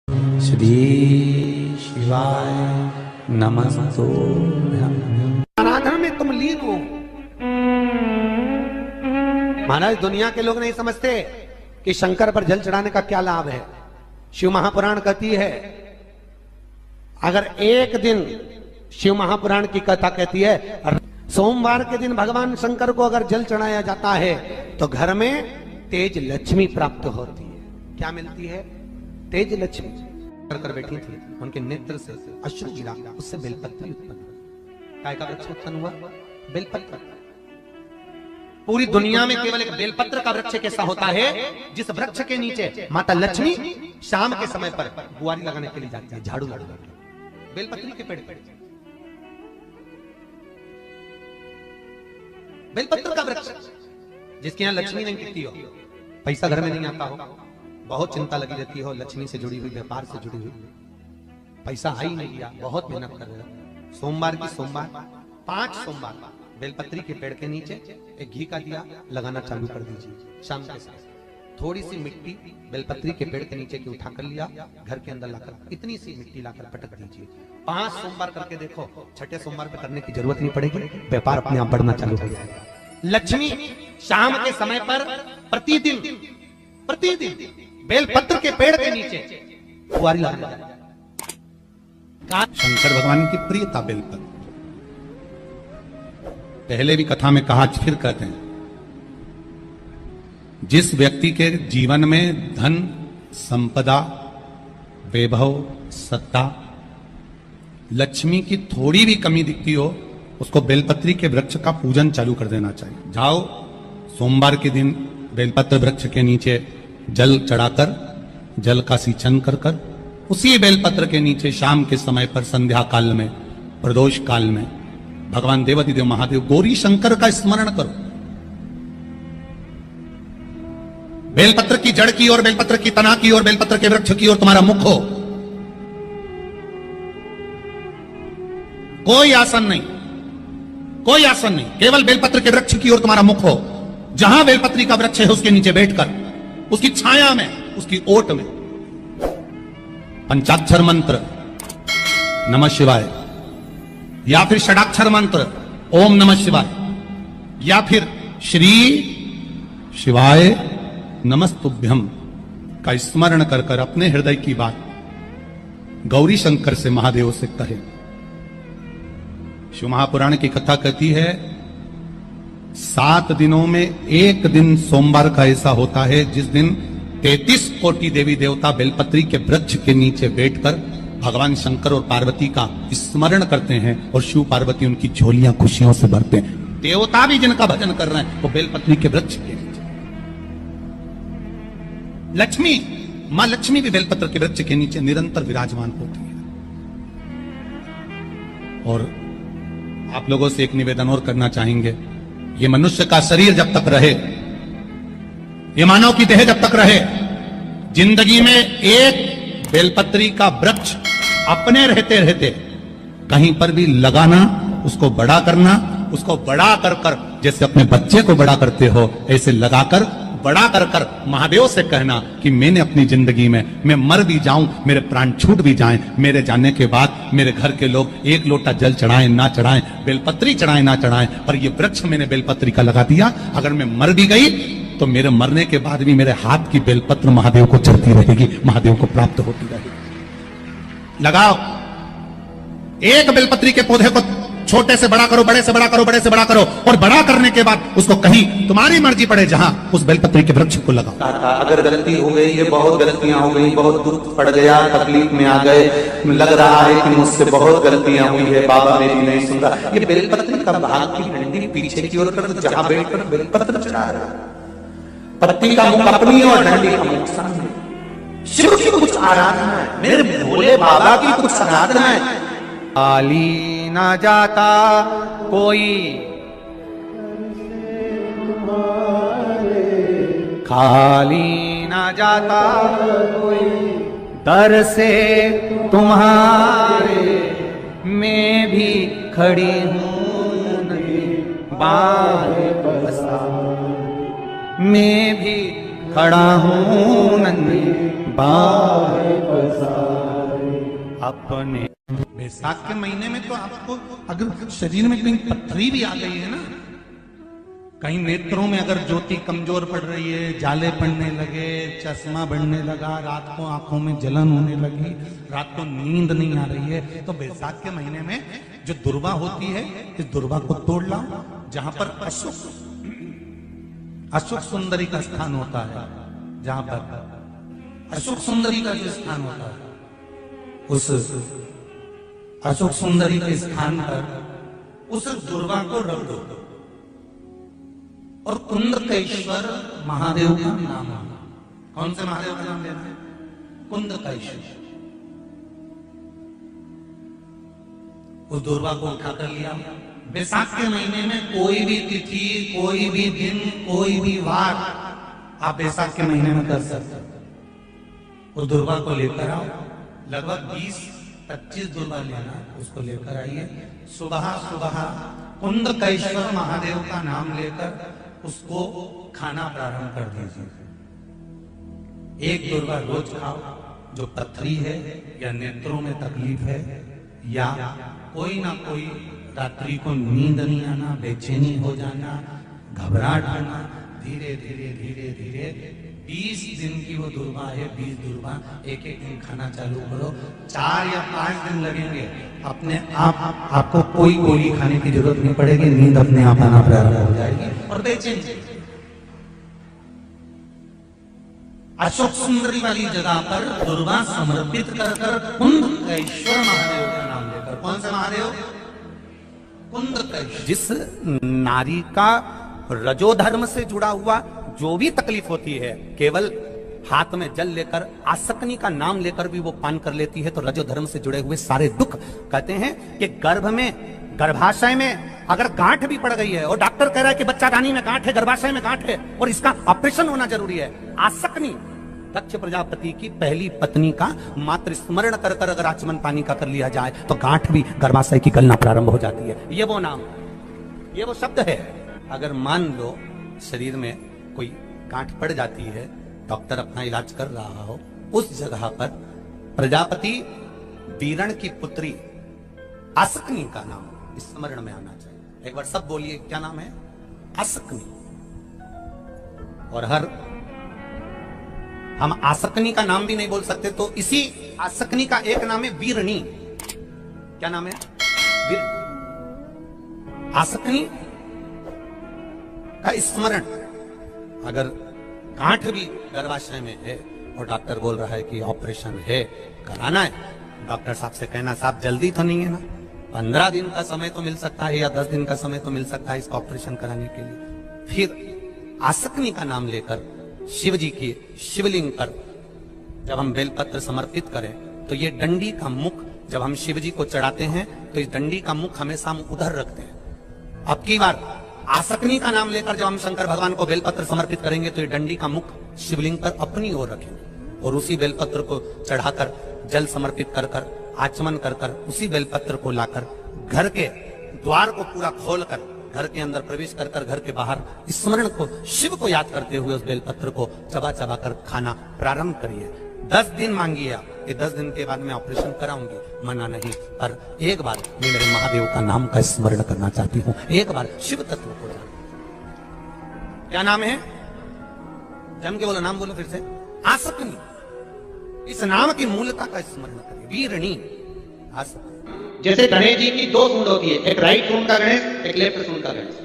श्री शिवाय नमस्तुभ्यं। आराधना में तुम लीन हो। महाराज दुनिया के लोग नहीं समझते कि शंकर पर जल चढ़ाने का क्या लाभ है। शिव महापुराण कहती है, अगर एक दिन शिव महापुराण की कथा कहती है सोमवार के दिन भगवान शंकर को अगर जल चढ़ाया जाता है तो घर में तेज लक्ष्मी प्राप्त होती है। क्या मिलती है? तेज लक्ष्मी। कर बैठी थी, उनके नेत्र से अश्रु गिरा, उससे बेलपत्र उत्पन्न। काय का वृक्ष उत्पन्न हुआ? बेलपत्र। पूरी दुनिया में केवल एक बेलपत्र का वृक्ष कैसा होता है जिस वृक्ष के नीचे माता लक्ष्मी शाम के समय पर बुआरी लगाने के लिए जाती है, झाड़ू लगाने। बेलपत्री के पेड़ पर बेलपत्र का वृक्ष, जिसके यहाँ लक्ष्मी नहीं टिकती हो, पैसा घर में नहीं आता हो, बहुत चिंता लगी रहती हो, लक्ष्मी से जुड़ी हुई, व्यापार से जुड़ी हुई, पैसा आ ही नहीं गया, बहुत मेहनत कर रहे हो। सोमवार की सोमवार 5 सोमवार बेलपत्री के पेड़ के नीचे एक घी का दिया लगाना चालू कर दीजिए। शाम के साथ थोड़ी सी मिट्टी बेलपत्री के पेड़ के नीचे की उठा कर लिया, घर के अंदर लाकर इतनी सी मिट्टी लाकर पटक दीजिए। 5 सोमवार करके देखो, छठे सोमवार पे करने की जरूरत नहीं पड़ेगी, व्यापार अपने आप बढ़ना चालू हो जाएगा। लक्ष्मी शाम के समय पर प्रतिदिन बेलपत्र के पेड़ के नीचे बुआरी लगाना। शंकर भगवान की प्रियता बेलपत्र। पहले भी कथा में कहा, फिर कहते हैं, जिस व्यक्ति के जीवन में धन, संपदा, वैभव, सत्ता, लक्ष्मी की थोड़ी भी कमी दिखती हो, उसको बेलपत्री के वृक्ष का पूजन चालू कर देना चाहिए। जाओ सोमवार के दिन बेलपत्र वृक्ष के नीचे जल चढ़ाकर, जल का सिंचन कर कर, उसी बेलपत्र के नीचे शाम के समय पर संध्या काल में, प्रदोष काल में भगवान देवाधिदेव महादेव गौरी शंकर का स्मरण करो। बेलपत्र की जड़ की ओर, बेलपत्र की तना की ओर, बेलपत्र के वृक्ष की ओर तुम्हारा मुख हो। कोई आसन नहीं, कोई आसन नहीं, केवल बेलपत्र के वृक्ष की ओर तुम्हारा मुख हो। जहां बेलपत्री का वृक्ष है उसके नीचे बैठकर, उसकी छाया में, उसकी ओट में पंचाक्षर मंत्र नमः शिवाय, या फिर षडाक्षर मंत्र ओम नमः शिवाय, या फिर श्री शिवाय नमस्तुभ्यम का स्मरण कर कर अपने हृदय की बात गौरी शंकर से, महादेव से कहे। शिव महापुराण की कथा कहती है, 7 दिनों में एक दिन सोमवार का ऐसा होता है जिस दिन 33 कोटि देवी देवता बेलपत्री के वृक्ष के नीचे बैठकर भगवान शंकर और पार्वती का स्मरण करते हैं और शिव पार्वती उनकी झोलियां खुशियों से भरते हैं। देवता भी जिनका भजन कर रहे हैं वो बेलपत्री के वृक्ष के नीचे। लक्ष्मी, मां लक्ष्मी भी बेलपत्र के वृक्ष के नीचे निरंतर विराजमान होती है। और आप लोगों से एक निवेदन और करना चाहेंगे, ये मनुष्य का शरीर जब तक रहे, ये मानव की देह जब तक रहे, जिंदगी में एक बेलपत्री का वृक्ष अपने रहते रहते कहीं पर भी लगाना, उसको बड़ा करना, उसको बड़ा कर कर, जैसे अपने बच्चे को बड़ा करते हो ऐसे लगाकर बड़ा कर कर महादेव से कहना कि मैंने अपनी जिंदगी में, मैं मर भी जाऊं, मेरे प्राण छूट भी जाएं, मेरे जाने के बाद मेरे घर के लोग एक लोटा जल चढ़ाएं ना चढ़ाएं, बेलपत्री चढ़ाएं ना चढ़ाएं, पर ये वृक्ष मैंने बेलपत्री का लगा दिया, अगर मैं मर भी गई तो मेरे मरने के बाद भी मेरे हाथ की बेलपत्र महादेव को चढ़ती रहेगी, महादेव को प्राप्त होती रहेगी। लगाओ, एक बेलपत्री के पौधे को छोटे से बड़ा करो, बड़े से बड़ा करो, बड़े से बड़ा करो, और बड़ा करने के बाद उसको कहीं तुम्हारी मर्जी पड़े जहां, उस बेलपत्री के वृक्ष को लगाओ। अगर गलती हो गई, ये बहुत गलतियां हो गई, बहुत दुख पड़ गया, तकलीफ में आ गए, लग रहा है कि मुझसे बहुत गलतियां हुई है, बाबा मेरी नहीं सुन रहा, ये बेलपत्री का भाग की डंडी पीछे की ओर कर, जहां बैठकर बेलपत्र चढ़ा रहा, पत्ती का मुख अपनी और डंडी का मुख सामने। शिव की कुछ आराधना है, मेरे भोले बाबा की कुछ आराधना है। खाली ना जाता कोई, खाली ना जाता कोई, दर से तुम्हारे मैं भी खड़ी हूं नहीं, बाहें पसार मैं भी खड़ा हूं नंदी बाहे पसारे अपने। बैसाख के महीने में तो आपको अगर शरीर में कहीं पथरी भी आ गई है ना, कहीं नेत्रों में अगर ज्योति कमजोर पड़ रही है, जाले पड़ने लगे, चश्मा बढ़ने लगा, रात को आंखों में जलन होने लगी, रात को नींद नहीं आ रही है, तो बैसाख के महीने में जो दुर्वा होती है, इस दुर्वा को तोड़ लाओ। जहां पर अशोक सुंदरी का स्थान होता है, जहां पर अशोक सुंदरी का जो स्थान होता है, उस अशोक सुंदरी के स्थान पर उस दुर्वा को रख दो और कुंदकेश्वर महादेव का नाम है। कौन से महादेव का नाम लेना है? कुंदकेश्वर। उस दुर्वा को उठाकर लिया। बैसाख के महीने में कोई भी तिथि, कोई भी दिन, कोई भी वार आप बैसाख के महीने में कर सकते हो। उस दुर्वा को लेकर आओ, लगभग 20-25 दुर्वा लेना, उसको लेकर आइए। सुबह सुबह कुंदकेश्वर महादेव का नाम लेकर उसको खाना प्रारंभ कर दीजिए। एक दुर्वा रोज खाओ। जो पथरी है या नेत्रों में तकलीफ है या कोई ना कोई रात्रि को नींद नहीं आना, बेचैनी हो जाना, घबराहट होना, धीरे धीरे धीरे धीरे 20 दिन की वो दुर्वा है, 20 दुर्वा एक दिन खाना चालू करो। 4 या 5 दिन लगेंगे, अपने आप आपको कोई गोली खाने की जरूरत नहीं पड़ेगी, नींद अपने आप आना प्रारंभ हो जाएगी और बेचैनी। अशोक सुंदरी वाली जगह पर दुर्वा समर्पित कर कुंदकेश्वर महादेव का नाम लेकर। कौन से महादेव? कुंदकेश्वर। जिस नारी का रजोधर्म से जुड़ा हुआ जो भी तकलीफ होती है, केवल हाथ में जल लेकर, आसक्ति का नाम लेकर भी वो पान कर लेती है, तो रजोधर्म से जुड़े हुए सारे दुख, कहते हैं कि गर्भ में, गर्भाशय में अगर गांठ भी पड़ गई है और डॉक्टर कह रहा है कि बच्चादानी में गांठ है, गर्भाशय में गांठ है और इसका ऑपरेशन होना जरूरी है, आसक्ति दक्ष प्रजापति की पहली पत्नी का मात्र स्मरण कर कर अगर आचमन पानी का कर लिया जाए तो गांठ भी गर्भाशय की गलना प्रारंभ हो जाती है। ये वो नाम, ये वो शब्द है। अगर मान लो शरीर में कोई गांठ पड़ जाती है, डॉक्टर अपना इलाज कर रहा हो, उस जगह पर प्रजापति वीरण की पुत्री आसक्ति का नाम स्मरण में आना चाहिए। एक बार सब बोलिए, क्या नाम है? आसक्ति। और हम आसक्ति का नाम भी नहीं बोल सकते, तो इसी आसक्ति का एक नाम है वीरणी। क्या नाम है? आसक्ति का स्मरण। अगर गांठ भी गर्भाशय में है और डॉक्टर बोल रहा है कि ऑपरेशन है, कराना है, डॉक्टर साहब से कहना, साहब जल्दी तो नहीं है ना, 15 दिन का समय तो मिल सकता है या 10 दिन का समय तो मिल सकता है इसका ऑपरेशन कराने के लिए। फिर आसक्ति का नाम लेकर शिव जी की शिवलिंग पर जब हम बेलपत्र समर्पित करें तो ये डंडी का मुख जब हम शिव जी को चढ़ाते हैं तो इस डंडी का मुख हमेशा हम उधर रखते हैं। अब की बार आसक्ति का नाम लेकर जब हम शंकर भगवान को बेलपत्र समर्पित करेंगे तो ये डंडी का मुख शिवलिंग पर अपनी ओर रखेंगे और उसी बेलपत्र को चढ़ाकर जल समर्पित कर कर आचमन कर कर उसी बेलपत्र को लाकर घर के द्वार को पूरा खोलकर घर के अंदर प्रवेश कर कर घर के बाहर स्मरण को, शिव को याद करते हुए उस बेलपत्र को चबा चबा कर खाना प्रारंभ करिए। 10 दिन मांगिए आप, ये 10 दिन के बाद मैं ऑपरेशन कराऊंगी, मना नहीं, पर एक बार मैं मेरे महादेव का नाम का स्मरण करना चाहती हूँ, एक बार शिव तत्व को जान। क्या नाम है? जम के बोलो, नाम बोलो फिर से। आसक्ति। इस नाम की मूलता का स्मरण करिए, वीरणी आसक्ति। जैसे गणेश जी की 2 सूंड होती है, एक राइट सूंड का गणेश, एक लेफ्ट सूंड का गणेश।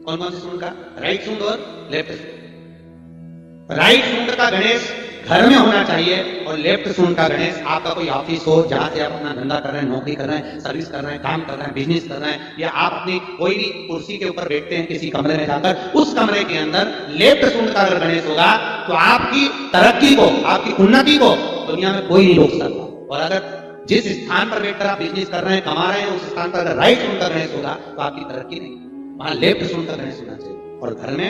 कौन कौन सी सूंड का? राइट सूंड और लेफ्ट सूंड। राइट सूंड का गणेश घर में होना चाहिए और लेफ्ट सूंड का गणेश आपका कोई ऑफिस हो जहां से आप अपना धंधा कर रहे हैं, नौकरी कर रहे हैं, सर्विस कर रहे हैं, काम कर रहे हैं, बिजनेस कर रहे हैं, या आप अपनी कोई भी कुर्सी के ऊपर बैठते हैं किसी कमरे में जाकर, उस कमरे के अंदर लेफ्ट सूंड का अगर गणेश होगा तो आपकी तरक्की को, आपकी उन्नति को दुनिया में कोई नहीं रोक सकता। और अगर जिस स्थान पर बैठकर आप बिजनेस कर रहे हैं, कमा रहे हैं, उस स्थान पर अगर राइट सूंड का गणेश होगा तो आपकी तरक्की नहीं, वहां लेफ्ट सूंड का गणेश होना चाहिए। और घर में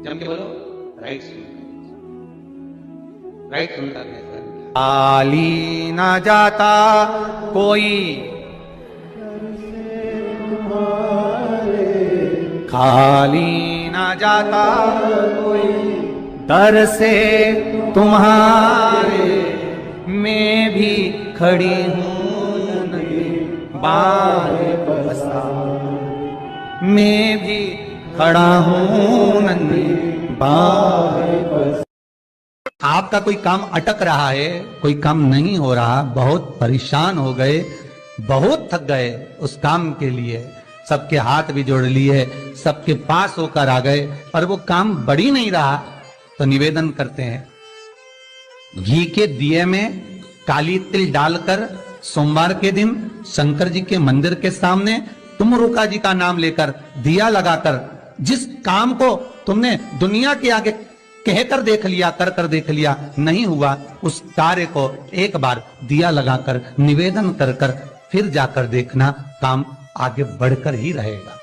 जम के बोलो, राइट सूंड, राइट सूंड का गणेश। खाली ना जाता कोई, खाली ना जाता कोई, तरसे तुम्हारे मैं भी खड़ी हूँ नदी बाहे बसा, मैं भी खड़ा हूँ नदी बाहे बसा। आपका कोई काम अटक रहा है, कोई काम नहीं हो रहा, बहुत परेशान हो गए, बहुत थक गए उस काम के लिए, सबके हाथ भी जोड़ लिए, सबके पास होकर आ गए, पर वो काम बढ़ ही नहीं रहा, तो निवेदन करते हैं घी के दिए में काली तिल डालकर सोमवार के दिन शंकर जी के मंदिर के सामने तुम रुका जी का नाम लेकर दिया लगाकर, जिस काम को तुमने दुनिया के आगे कहकर देख लिया, कर देख लिया, नहीं हुआ, उस कार्य को एक बार दिया लगाकर निवेदन कर फिर जाकर देखना, काम आगे बढ़कर ही रहेगा।